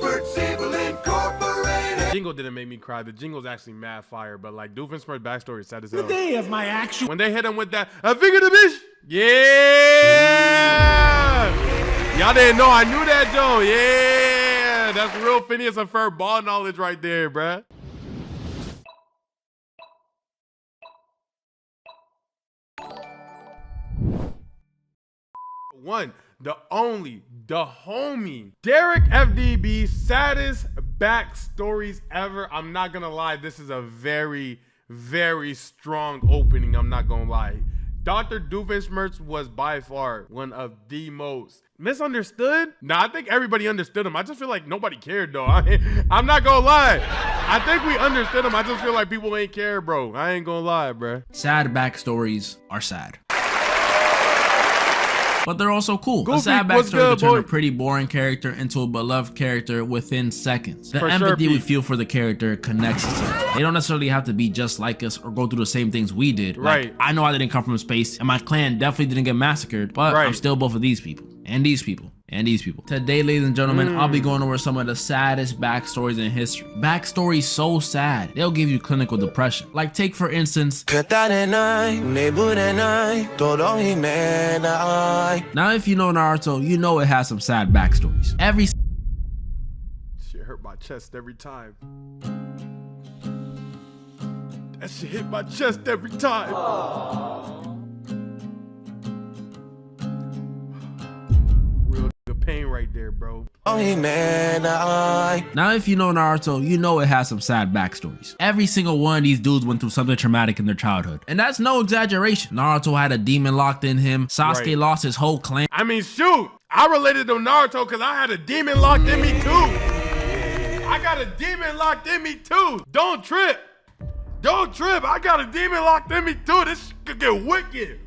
Doofenshmirtz Evil Incorporated. Jingle didn't make me cry. The jingle's actually mad fire, but like Doofenshmirtz backstory is sad as hell. The day of my actual. When they hit him with that, I figured the bitch. Yeah. Y'all didn't know I knew that, Joe. Yeah. That's real Phineas and Ferb ball knowledge right there, bruh. One, the only, the homie, Derek FDB, saddest backstories ever. I'm not gonna lie, this is a very, very strong opening. I'm not gonna lie. Dr. Doofenshmirtz was by far one of the most misunderstood. Nah, I think everybody understood him. I just feel like nobody cared though. I'm not gonna lie. I think we understood him. I just feel like people ain't care, bro. I ain't gonna lie, bro. Sad backstories are sad, but they're also cool. Goofy, a sad what's backstory good, can turn boy? a pretty boring character into a beloved character within seconds. The For empathy sure, we Pete. feel for the character connects us to them. They don't necessarily have to be just like us or go through the same things we did. Right. Like, I know I didn't come from space and my clan definitely didn't get massacred, but Right. I'm still both of these people and these people. And these people. Today, ladies and gentlemen, I'll be going over some of the saddest backstories in history. Backstories so sad, they'll give you clinical depression. Like take for instance, now if you know Naruto, you know it has some sad backstories. Every Shit hurt my chest every time. That shit hit my chest every time. Real good pain right there, bro. Now if you know Naruto, you know it has some sad backstories. Every single one of these dudes went through something traumatic in their childhood. And that's no exaggeration. Naruto had a demon locked in him. Sasuke Right. lost his whole clan. I mean, shoot. I related to Naruto because I had a demon locked in me too. I got a demon locked in me too. Don't trip. Don't trip. I got a demon locked in me too. This could get wicked.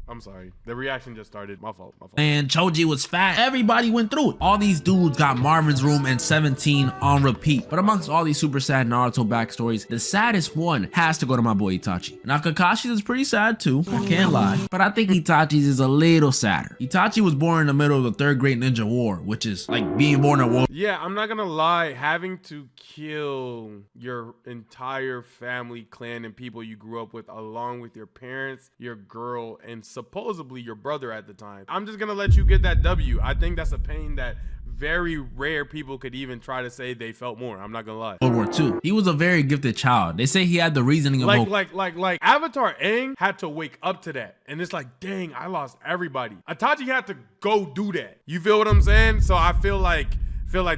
I'm sorry. The reaction just started. My fault. My fault. And Choji was fat. Everybody went through it. All these dudes got Marvin's Room and 17 on repeat. But amongst all these super sad Naruto backstories, the saddest one has to go to my boy Itachi. Now Kakashi's is pretty sad too, I can't lie. But I think Itachi's is a little sadder. Itachi was born in the middle of the Third Great Ninja War, which is like being born in World. Yeah, I'm not gonna lie. Having to kill your entire family, clan, and people you grew up with, along with your parents, your girl, and supposedly your brother at the time. I'm just gonna let you get that W. I think that's a pain that very rare people could even try to say they felt more. I'm not gonna lie. War II. He was a very gifted child. They say he had the reasoning of Like Avatar Aang had to wake up to that, and it's like, dang, I lost everybody. Itachi had to go do that. You feel what I'm saying? So I feel like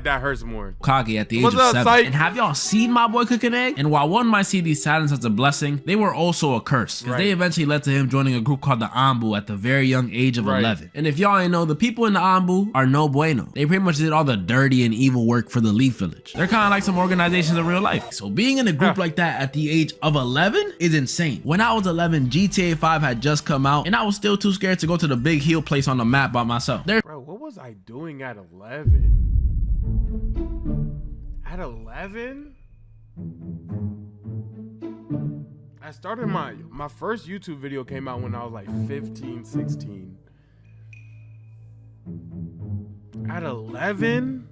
that hurts more. Kage at the age What's of up, 7. Sight? And have y'all seen my boy cook an egg? And while one might see these talents as a blessing, they were also a curse. Because they eventually led to him joining a group called the Anbu at the very young age of 11. And if y'all ain't know, the people in the Anbu are no bueno. They pretty much did all the dirty and evil work for the Leaf Village. They're kind of like some organizations in real life. So being in a group like that at the age of 11 is insane. When I was 11, GTA 5 had just come out, and I was still too scared to go to the big hill place on the map by myself. Bro, what was I doing at 11? At 11? I started my first YouTube video came out when I was like 15, 16. At 11?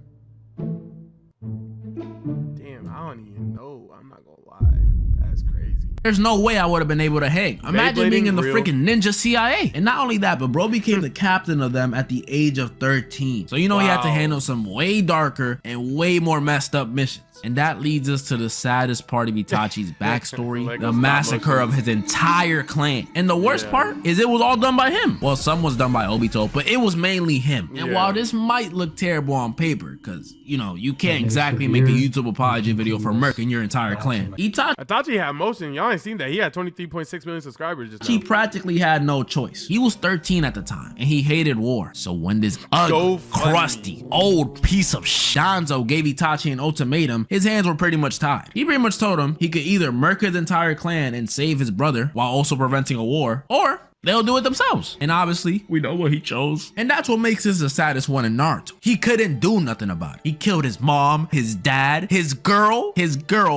Damn, I don't even know. I'm not gonna lie. That's crazy. There's no way I would have been able to hang. Imagine being in the real. freaking ninja CIA. And not only that, but bro became the captain of them at the age of 13. So you know he had to handle some way darker and way more messed up missions. And that leads us to the saddest part of Itachi's backstory, Like the a stop massacre motion. of his entire clan. And the worst part is it was all done by him. Well, some was done by Obito, but it was mainly him. And while this might look terrible on paper, because, you know, you can't exactly make a YouTube apology video for murking your entire clan, Itachi had motion. Y'all ain't seen that. He had 23.6 million subscribers just He now. practically had no choice. He was 13 at the time, and he hated war. So when this ugly, crusty, old piece of Shanzo gave Itachi an ultimatum, his hands were pretty much tied. He pretty much told him he could either murk his entire clan and save his brother while also preventing a war, or they'll do it themselves. And obviously, we know what he chose. And that's what makes this the saddest one in Naruto. He couldn't do nothing about it. He killed his mom, his dad, his girl,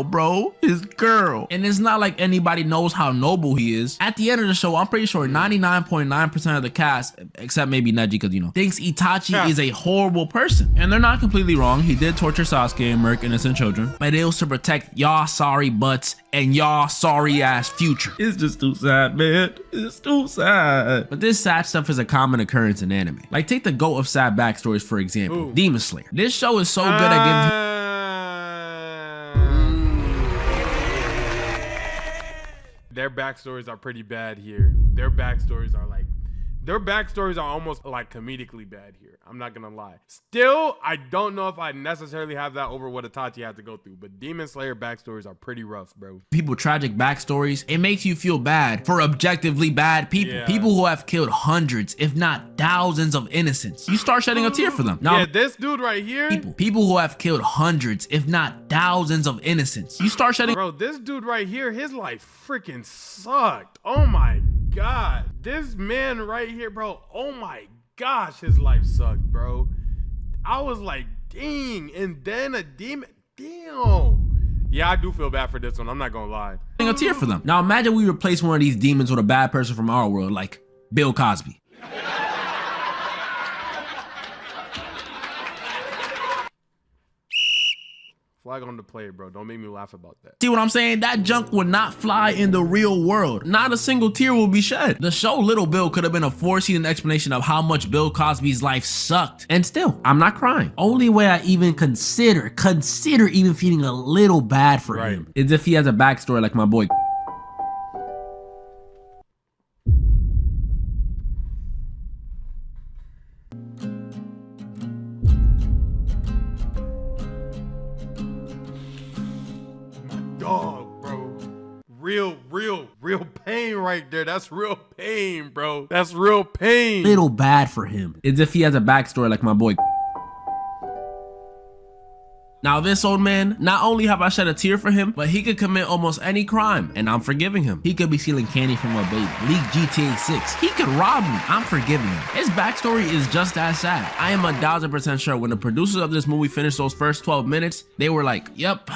bro, his girl. And it's not like anybody knows how noble he is. At the end of the show, I'm pretty sure 99.9% of the cast, except maybe Neji, because, you know, thinks Itachi is a horrible person. And they're not completely wrong. He did torture Sasuke and murk innocent children, but it was to protect y'all sorry butts and y'all sorry ass future. It's just too sad, man. It's too sad. But this sad stuff is a common occurrence in anime. Like, take the GOAT of sad backstories, for example, Demon Slayer. This show is so good at giving their backstories are pretty bad here. Their backstories are almost like comedically bad here. I'm not gonna lie. Still, I don't know if I necessarily have that over what Itachi had to go through, but Demon Slayer backstories are pretty rough, bro. People tragic backstories. It makes you feel bad for objectively bad people. Yeah. People who have killed hundreds, if not thousands of innocents. You start shedding a tear for them. Now, Yeah, this dude right here. People who have killed hundreds, if not thousands of innocents. You start shedding. Bro, this dude right here, his life freaking sucked. Oh my God. This man right here, bro. Oh my gosh, his life sucked, bro. I was like, dang. And then a demon. Damn. Yeah, I do feel bad for this one. I'm not gonna lie. A tear for them. Now imagine we replace one of these demons with a bad person from our world, like Bill Cosby. Flag on the play, bro. Don't make me laugh about that. See what I'm saying? That junk would not fly in the real world. Not a single tear will be shed. The show Little Bill could have been a 4-season explanation of how much Bill Cosby's life sucked. And still, I'm not crying. Only way I even consider even feeling a little bad for him is if he has a backstory like my boy. Dog, bro. Real pain right there. That's real pain, bro. That's real pain. Little bad for him is if he has a backstory like my boy. Now this old man, not only have I shed a tear for him, but he could commit almost any crime and I'm forgiving him. He could be stealing candy from a baby, leak GTA 6. He could rob me, I'm forgiving him. His backstory is just as sad. I am 1000% sure when the producers of this movie finished those first 12 minutes, they were like, yep,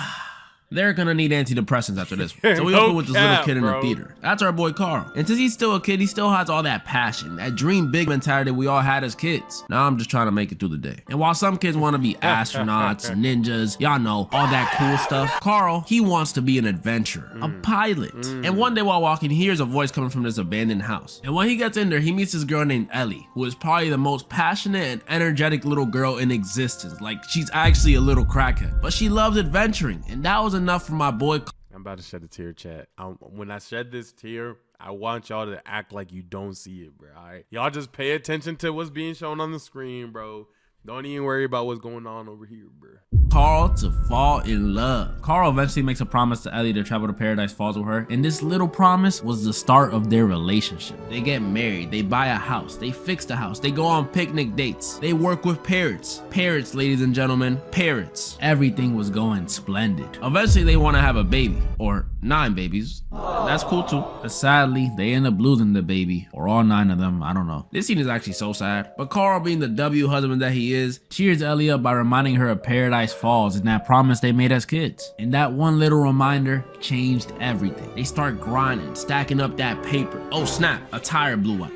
they're gonna need antidepressants after this one. So we open with this little kid in the theater. That's our boy Carl. And since he's still a kid, he still has all that passion, that dream big mentality we all had as kids. Now I'm just trying to make it through the day. And while some kids want to be astronauts, ninjas, y'all know, all that cool stuff, Carl, he wants to be an adventurer, a pilot. And one day while walking, he hears a voice coming from this abandoned house. And when he gets in there, he meets this girl named Ellie, who is probably the most passionate and energetic little girl in existence. Like, she's actually a little crackhead, but she loves adventuring, and that was enough for my boy. I'm about to shed a tear, chat. When I shed this tear, I want y'all to act like you don't see it, bro. All right, y'all just pay attention to what's being shown on the screen, bro. Don't even worry about what's going on over here, bro. Carl to fall in love. Carl eventually makes a promise to Ellie to travel to Paradise Falls with her, and this little promise was the start of their relationship. They get married, they buy a house, they fix the house, they go on picnic dates, they work with parrots. Parrots, ladies and gentlemen, parrots. Everything was going splendid. Eventually they want to have a baby, or 9 babies. That's cool too. But sadly, they end up losing the baby, or all 9 of them, I don't know. This scene is actually so sad. But Carl, being the W husband that he is, cheers Ellie up by reminding her of Paradise Falls and that promise they made as kids. And that one little reminder changed everything. They start grinding, stacking up that paper. Oh snap, a tire blew up.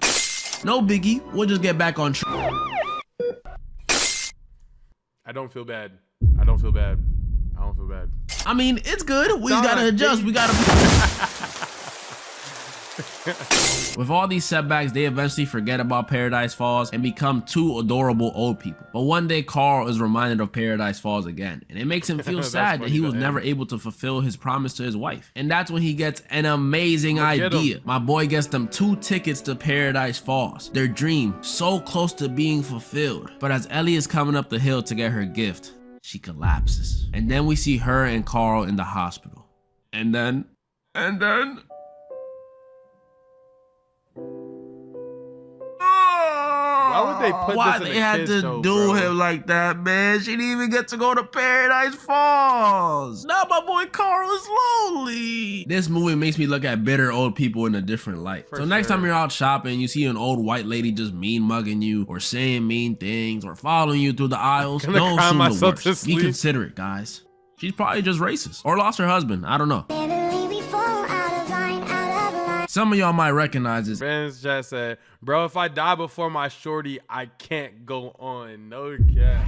No biggie, we'll just get back on track. I don't feel bad. I don't feel bad. I don't feel bad. I mean, it's good. We just gotta adjust. We gotta... With all these setbacks, they eventually forget about Paradise Falls and become 2 adorable old people. But one day, Carl is reminded of Paradise Falls again, and it makes him feel sad that he was never able to fulfill his promise to his wife. And that's when he gets an amazing idea. My boy gets them 2 tickets to Paradise Falls, their dream so close to being fulfilled. But as Ellie is coming up the hill to get her gift, she collapses. And then we see her and Carl in the hospital. And then... Why would they put Why this in they a had kid's to show, do bro? him like that, man? She didn't even get to go to Paradise Falls. Now my boy Carl is lonely. This movie makes me look at bitter old people in a different light. For So next sure. time you're out shopping, you see an old white lady just mean mugging you or saying mean things or following you through the aisles, Gonna don't cry assume the myself worst. to Be sleep. considerate, guys. She's probably just racist or lost her husband. I don't know. Some of y'all might recognize this. Friends just said, bro, if I die before my shorty, I can't go on. No cap.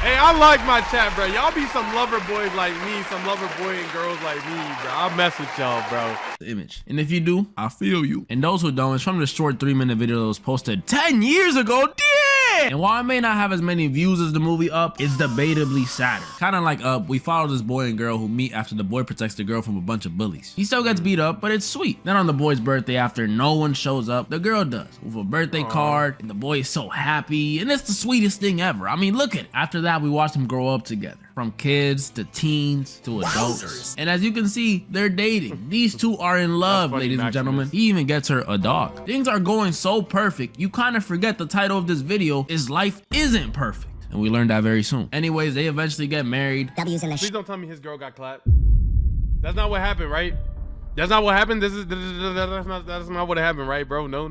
Hey, I like my chat, bro. Y'all be some lover boys like me, some lover boy and girls like me, bro. I'll mess with y'all, bro. Image. And if you do, I feel you. And those who don't, it's from the short 3-minute video that was posted 10 years ago. Damn! And while it may not have as many views as the movie Up, it's debatably sadder. Kind of like Up, we follow this boy and girl who meet after the boy protects the girl from a bunch of bullies. He still gets beat up, but it's sweet. Then on the boy's birthday, after no one shows up, the girl does, with a birthday card, and the boy is so happy, and it's the sweetest thing ever. I mean, look at it. After that, we watch them grow up together. From kids to teens to adults. And as you can see, they're dating. These two are in love, funny, ladies and Maximus. gentlemen. He even gets her a dog. Things are going so perfect, you kind of forget the title of this video is Life Isn't Perfect. And we learned that very soon. Anyways, they eventually get married. Please don't tell me his girl got clapped. That's not what happened, right? That's not what happened. That's not what happened, right, bro? No.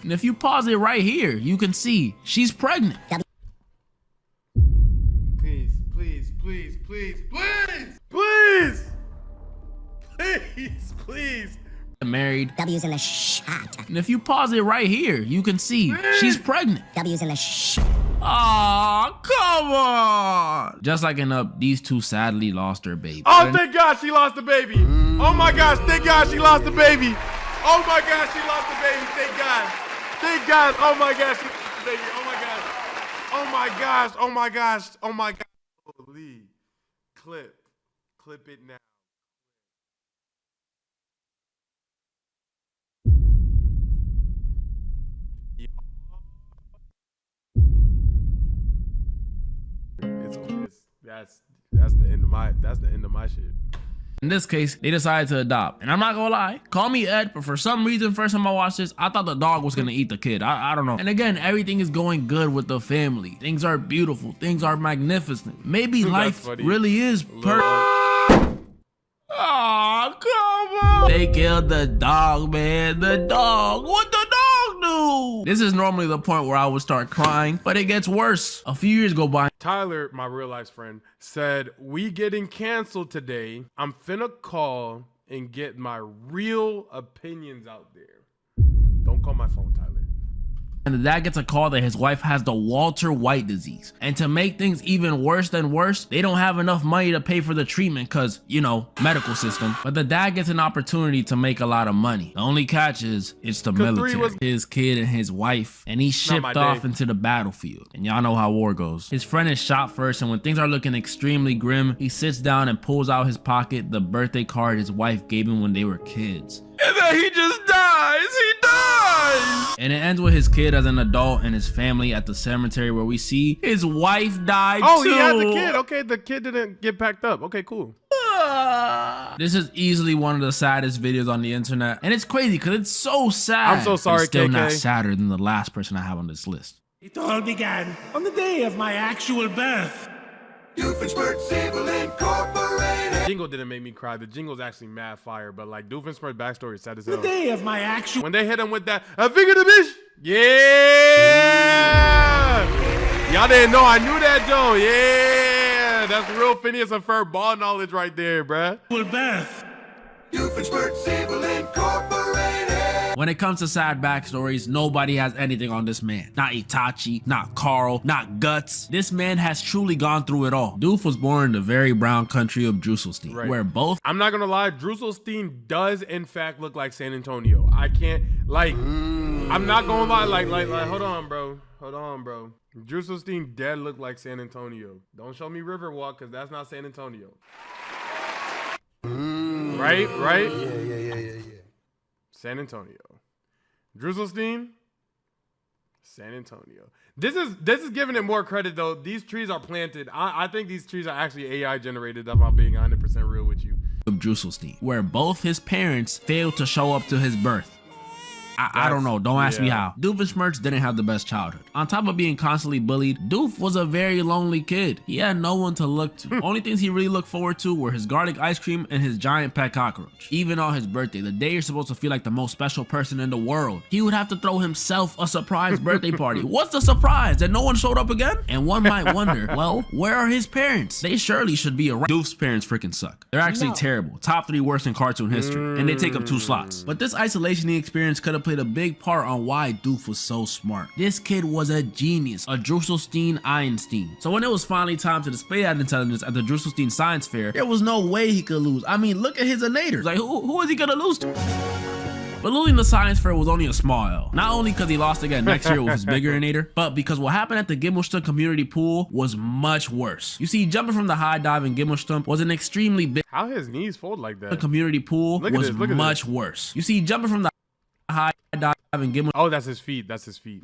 And if you pause it right here, you can see she's pregnant. Please. Married. W's in the shot. And if you pause it right here, you can see she's pregnant. W's in the shot. Aw, come on. Just like in Up, these two sadly lost their baby. Oh, thank God she lost the baby. Oh my gosh, thank God she lost the baby. Oh my gosh, she lost the baby. Thank God. Thank God. Oh my gosh, she lost the baby. Oh my gosh. Oh my gosh. Oh my gosh. Oh my gosh. Holy. Clip it now. That's the end of my shit. In this case, they decided to adopt. And I'm not gonna lie, call me Ed, but for some reason, first time I watched this, I thought the dog was gonna eat the kid. I don't know. And again, everything is going good with the family. Things are beautiful. Things are magnificent. Maybe life funny. really is perfect. Oh, come on. They killed the dog, man. The dog. What the dog do? This is normally the point where I would start crying, but it gets worse. A few years go by. Tyler, my real life friend, said, we getting canceled today. I'm finna call and get my real opinions out there. Don't call my phone, Tyler. And the dad gets a call that his wife has the Walter White disease. And to make things even worse than worse, they don't have enough money to pay for the treatment because, you know, medical system. But the dad gets an opportunity to make a lot of money. The only catch is it's the military. His kid and his wife. And he's shipped off into the battlefield. And y'all know how war goes. His friend is shot first, and when things are looking extremely grim, he sits down and pulls out his pocket the birthday card his wife gave him when they were kids. And then he just dies. He dies. And it ends with his kid as an adult and his family at the cemetery where we see his wife died Oh, too. he had the kid. Okay, the kid didn't get packed up. Okay, cool. This is easily one of the saddest videos on the internet. And it's crazy because it's so sad. I'm so sorry, It's still KK. not sadder than the last person I have on this list. It all began on the day of my actual birth. Doofenshmirtz Evil Incorporated. Jingle didn't make me cry. The jingle's actually mad fire, but like Doofenshmirtz backstory is sad as The hell. day of my actual. When they hit him with that, I figured the bitch. Yeah. Y'all didn't know I knew that, Joe. Yeah. That's real Phineas and Ferb ball knowledge right there, bruh. birth. Doofenshmirtz Evil Incorporated. When it comes to sad backstories, nobody has anything on this man. Not Itachi, not Carl, not Guts. This man has truly gone through it all. Doof was born in the very brown country of Drusselstein, Right. where both I'm not gonna lie, Drusselstein does in fact look like San Antonio. I can't like I'm not gonna lie, like hold on, bro. Drusselstein dead look like San Antonio. Don't show me Riverwalk, cause that's not San Antonio. Right? Yeah. San Antonio. Drusselstein, San Antonio. This is giving it more credit though. These trees are planted. I think these trees are actually AI generated, if I'm being 100% real with you. of Drusselstein, where both his parents failed to show up to his birth. I don't know. Don't ask me how. Doofenshmirtz didn't have the best childhood. On top of being constantly bullied, Doof was a very lonely kid. He had no one to look to. Only things he really looked forward to were his garlic ice cream and his giant pet cockroach. Even on his birthday, the day you're supposed to feel like the most special person in the world, he would have to throw himself a surprise birthday party. What's the surprise? That no one showed up again? And one might wonder, well, where are his parents? They surely should be around. Doof's parents freaking suck. They're actually terrible. Top 3 worst in cartoon history. And they take up 2 slots. But this isolation he experienced could have played a big part on why Doof was so smart. This kid was a genius, a Einstein. So when it was finally time to display that intelligence at the Drusselstein Science Fair, there was no way he could lose. I mean, look at his innators. Like, who is he gonna lose to? But losing the science fair was only a small L. Not only because he lost again next year with his bigger innator, but because what happened at the Gimbelstunt community pool was much worse. You see, jumping from the high dive in Gimbelstunt was an extremely big— How his knees fold like that? The community pool was much worse. You see, jumping from the high dive in Gimbelstunt— Oh, that's his feet. That's his feet.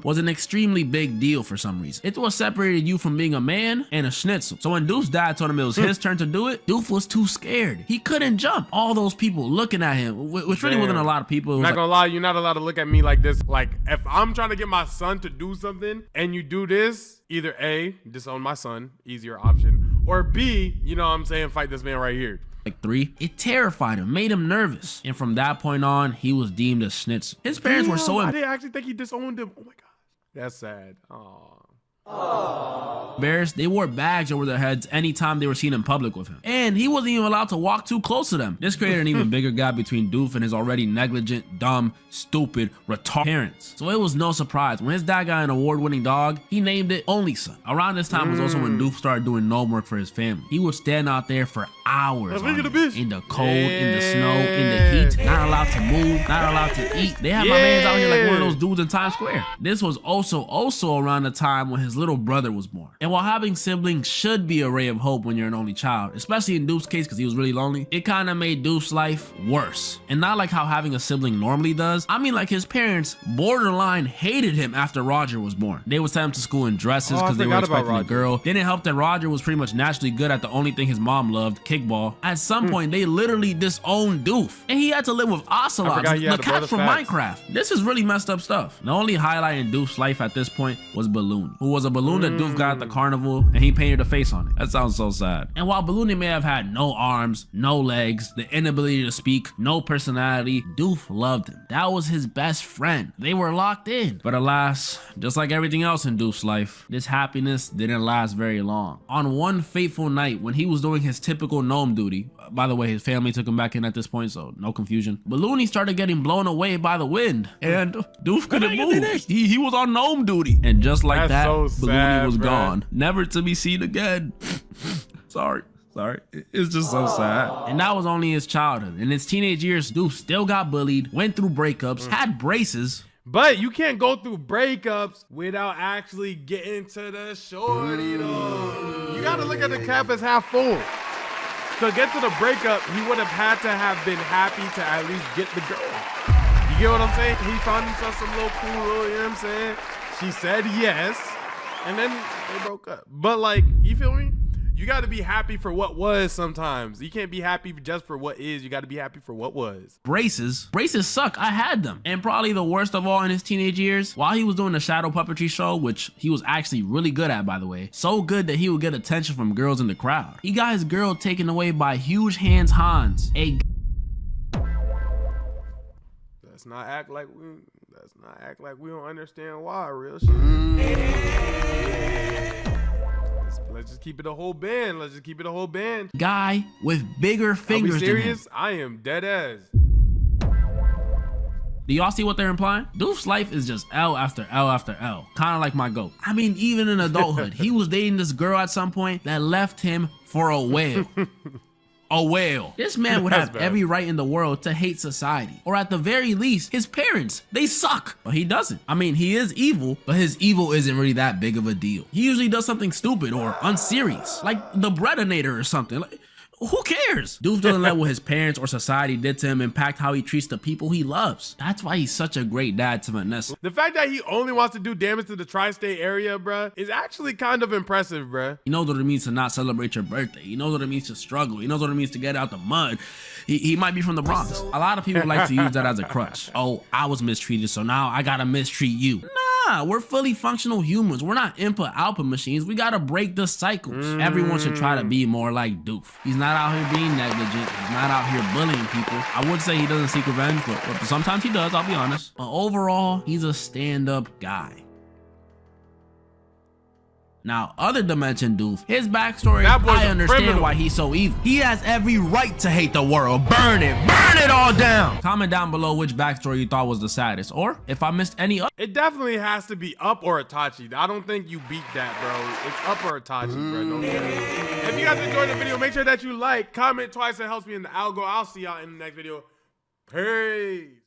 Was an extremely big deal for some reason. It was separated you from being a man and a schnitzel. So when Doof's dad told him it was his turn to do it, Doof was too scared. He couldn't jump. All those people looking at him, which really wasn't a lot of people. Not gonna lie, you're not allowed to look at me like this. Like, if I'm trying to get my son to do something and you do this, either A, disown my son, easier option, or B, you know what I'm saying, fight this man right here. Like 3, it terrified him, made him nervous. And from that point on, he was deemed a schnitzel. His parents were so— I didn't actually think he disowned him. Oh my God. That's sad. embarrassed, they wore bags over their heads anytime they were seen in public with him. And he wasn't even allowed to walk too close to them. This created an even bigger gap between Doof and his already negligent, dumb, stupid, retarded parents. So it was no surprise. When his dad got an award-winning dog, he named it Only Son. Around this time was also when Doof started doing gnome work for his family. He would stand out there for hours in the cold, in the snow, in the heat, not allowed to move, not allowed to eat. They had my man's out here like one of those dudes in Times Square. This was also around the time when his little brother was born. And while having siblings should be a ray of hope when you're an only child, especially in Doof's case because he was really lonely, it kind of made Doof's life worse. And not like how having a sibling normally does. I mean, like his parents borderline hated him after Roger was born. They would send him to school in dresses because they were expecting a girl. Didn't help that Roger was pretty much naturally good at the only thing his mom loved, kickball. At some point, they literally disowned Doof. And he had to live with ocelots, the cats from Minecraft. This is really messed up stuff. The only highlight in Doof's life at this point was Balloon, who was a balloon that Doof got at the carnival, and he painted a face on it. That sounds so sad. And while Balloon may have had no arms, no legs, the inability to speak, no personality, Doof loved him. That was his best friend. They were locked in. But alas, just like everything else in Doof's life, this happiness didn't last very long. On one fateful night, when he was doing his typical gnome duty, by the way, his family took him back in at this point, so no confusion, Balloony started getting blown away by the wind, and Doof couldn't move. He was on gnome duty. And just like that, Balloony was gone, never to be seen again. Sorry. It's just so sad. And that was only his childhood. In his teenage years, Doof still got bullied, went through breakups, had braces. But you can't go through breakups without actually getting to the shorty though. You gotta look at the cup as half full. To get to the breakup, he would have had to have been happy to at least get the girl. You get what I'm saying? He found himself some little cool little, you know what I'm saying? She said yes, and then they broke up. But like, you feel me? You got to be happy for what was sometimes. You can't be happy just for what is. You got to be happy for what was. Braces suck. I had them. And probably the worst of all in his teenage years, while he was doing the shadow puppetry show, which he was actually really good at, by the way, so good that he would get attention from girls in the crowd. He got his girl taken away by Huge Hands Hans, Let's not act like we don't understand why, real shit. Let's just keep it a whole band. Guy with bigger fingers than him. Are we serious? I am dead ass. Do y'all see what they're implying? Doof's life is just L after L after L. Kind of like my goat. I mean, even in adulthood, he was dating this girl at some point that left him for a whale. A whale. This man would have every right in the world to hate society. Or at the very least, his parents. They suck. But he doesn't. I mean, he is evil, but his evil isn't really that big of a deal. He usually does something stupid or unserious, like the Breadinator or something. Like, Who cares? Doof doesn't let what his parents or society did to him impact how he treats the people he loves. That's why he's such a great dad to Vanessa. The fact that he only wants to do damage to the tri-state area, bruh, is actually kind of impressive, bruh. He knows what it means to not celebrate your birthday. He knows what it means to struggle. He knows what it means to get out the mud. He might be from the Bronx. A lot of people like to use that as a crutch. Oh, I was mistreated, so now I gotta mistreat you. Nah, we're fully functional humans. We're not input-output machines. We gotta break the cycles. Everyone should try to be more like Doof. He's not out here being negligent. He's not out here bullying people. I would say he doesn't seek revenge, but sometimes he does, I'll be honest. But overall, he's a stand-up guy. Now, other dimension Doof, his backstory, I understand why he's so evil. He has every right to hate the world. Burn it all down. Comment down below which backstory you thought was the saddest, or if I missed any other. It definitely has to be Up or Itachi. I don't think you beat that, bro. It's Up or Itachi, bro. No kidding. If you guys enjoyed the video, make sure that you like, comment twice. It helps me in the algo. I'll see y'all in the next video. Peace.